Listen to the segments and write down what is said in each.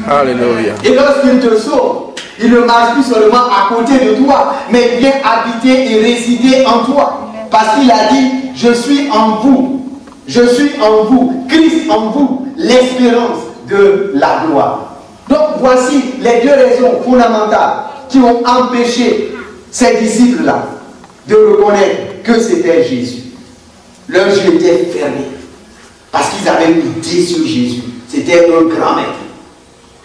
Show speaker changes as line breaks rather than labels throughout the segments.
Alléluia.
Et lorsqu'il te sauve, il ne marche plus seulement à côté de toi, mais il vient habiter et résider en toi. Parce qu'il a dit, je suis en vous. Je suis en vous. Christ en vous. L'espérance de la gloire. Donc voici les deux raisons fondamentales qui ont empêché ces disciples-là de reconnaître que c'était Jésus. Leurs yeux étaient fermés. Parce qu'ils avaient une idée sur Jésus. C'était un grand maître.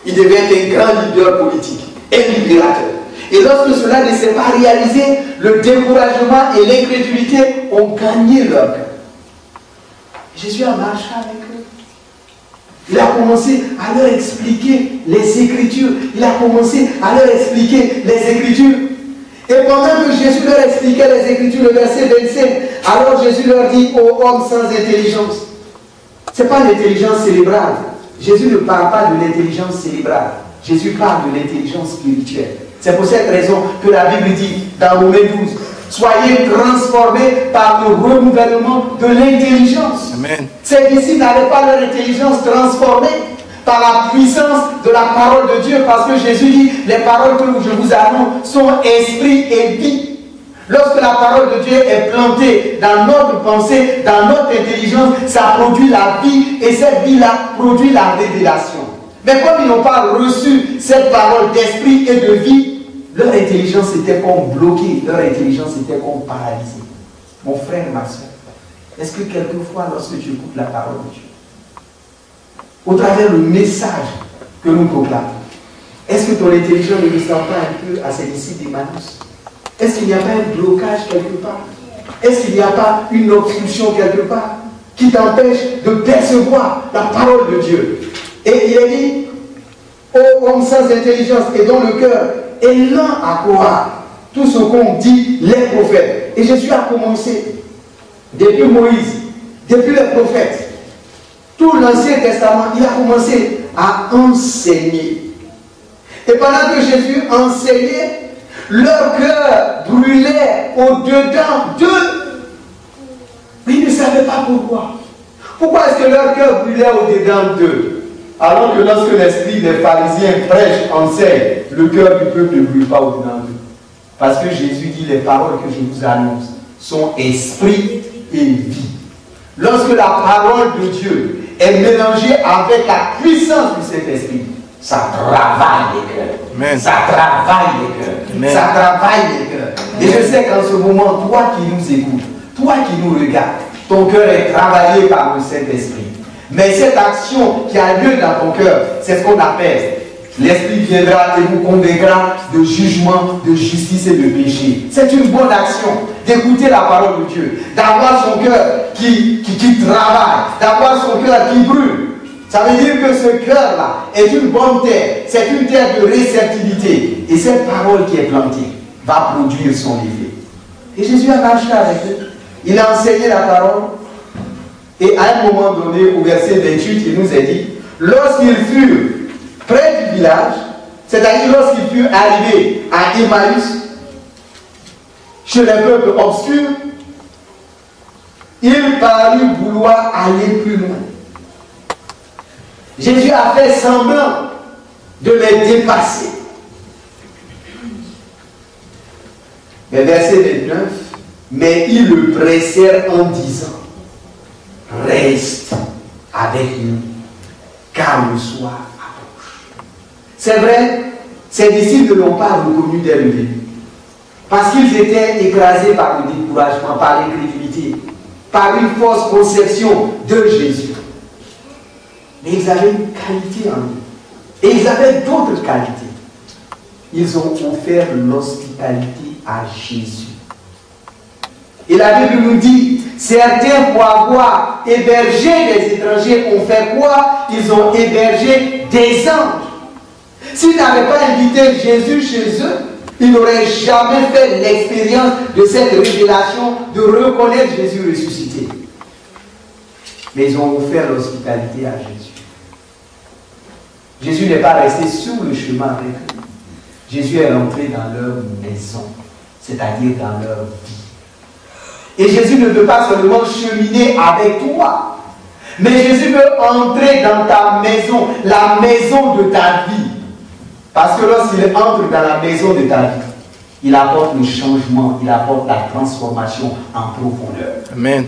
Il devait être un grand leader politique, un libérateur. Et lorsque cela ne s'est pas réalisé, le découragement et l'incrédulité ont gagné leur cœur. Jésus a marché avec eux. Il a commencé à leur expliquer les Écritures. Il a commencé à leur expliquer les Écritures. Et pendant que Jésus leur expliquait les Écritures, le verset 25, alors Jésus leur dit aux hommes sans intelligence. Ce n'est pas l'intelligence cérébrale. Jésus ne parle pas de l'intelligence cérébrale. Jésus parle de l'intelligence spirituelle. C'est pour cette raison que la Bible dit dans Romains 12, soyez transformés par le renouvellement de l'intelligence. Ces disciples n'avaient pas leur intelligence transformée par la puissance de la parole de Dieu, parce que Jésus dit, les paroles que je vous annonce sont esprit et vie. Lorsque la parole de Dieu est plantée dans notre pensée, dans notre intelligence, ça produit la vie, et cette vie-là produit la révélation. Mais comme ils n'ont pas reçu cette parole d'esprit et de vie, leur intelligence était comme bloquée, leur intelligence était comme paralysée. Mon frère, ma soeur, est-ce que quelquefois, lorsque tu écoutes la parole de Dieu, au travers du message que nous proclamons, est-ce que ton intelligence ne ressemble pas un peu à ces disciples d'Emmaüs? Est-ce qu'il n'y a pas un blocage quelque part? Est-ce qu'il n'y a pas une obstruction quelque part qui t'empêche de percevoir la parole de Dieu? Et il est dit, ô homme sans intelligence et dont le cœur est lent à croire tout ce qu'ont dit les prophètes. Et Jésus a commencé, depuis Moïse, depuis les prophètes, tout l'Ancien Testament, il a commencé à enseigner. Et pendant que Jésus enseignait, leur cœur brûlait au-dedans d'eux. Mais ils ne savaient pas pourquoi. Pourquoi est-ce que leur cœur brûlait au-dedans d'eux? Alors que lorsque l'esprit des pharisiens prêche, enseigne, le cœur du peuple ne brûle pas au-dedans d'eux. Parce que Jésus dit, les paroles que je vous annonce sont esprit et vie. Lorsque la parole de Dieu est mélangée avec la puissance du Saint-Esprit, ça travaille les cœurs. Amen. Ça travaille les cœurs. Amen. Ça travaille les cœurs. Et je sais qu'en ce moment, toi qui nous écoutes, toi qui nous regardes, ton cœur est travaillé par le Saint-Esprit. Mais cette action qui a lieu dans ton cœur, c'est ce qu'on appelle l'Esprit viendra et vous convaincra de jugement, de justice et de péché. C'est une bonne action d'écouter la parole de Dieu, d'avoir son cœur qui travaille, d'avoir son cœur qui brûle. Ça veut dire que ce cœur-là est une bonne terre, c'est une terre de réceptivité. Et cette parole qui est plantée va produire son effet. Et Jésus a marché avec eux. Il a enseigné la parole. Et à un moment donné, au verset 28, il nous a dit, lorsqu'ils furent près du village, c'est-à-dire lorsqu'ils furent arrivés à Emmaüs, chez les peuples obscurs, il parut vouloir aller plus loin. Jésus a fait semblant de les dépasser. Mais verset 29, mais ils le pressèrent en disant, reste avec nous, car le soir approche. C'est vrai, ces disciples ne l'ont pas reconnu dès le début. Parce qu'ils étaient écrasés par le découragement, par l'incrédulité, par une fausse conception de Jésus. Mais ils avaient une qualité en eux. Et ils avaient d'autres qualités. Ils ont offert l'hospitalité à Jésus. Et la Bible nous dit, certains pour avoir hébergé des étrangers ont fait quoi? Ils ont hébergé des anges. S'ils n'avaient pas invité Jésus chez eux, ils n'auraient jamais fait l'expérience de cette révélation de reconnaître Jésus ressuscité. Mais ils ont offert l'hospitalité à Jésus. Jésus n'est pas resté sur le chemin avec eux. Jésus est rentré dans leur maison, c'est-à-dire dans leur vie. Et Jésus ne veut pas seulement cheminer avec toi, Mais Jésus veut entrer dans ta maison, la maison de ta vie. Parce que lorsqu'il entre dans la maison de ta vie, il apporte le changement, il apporte la transformation en profondeur.
Amen.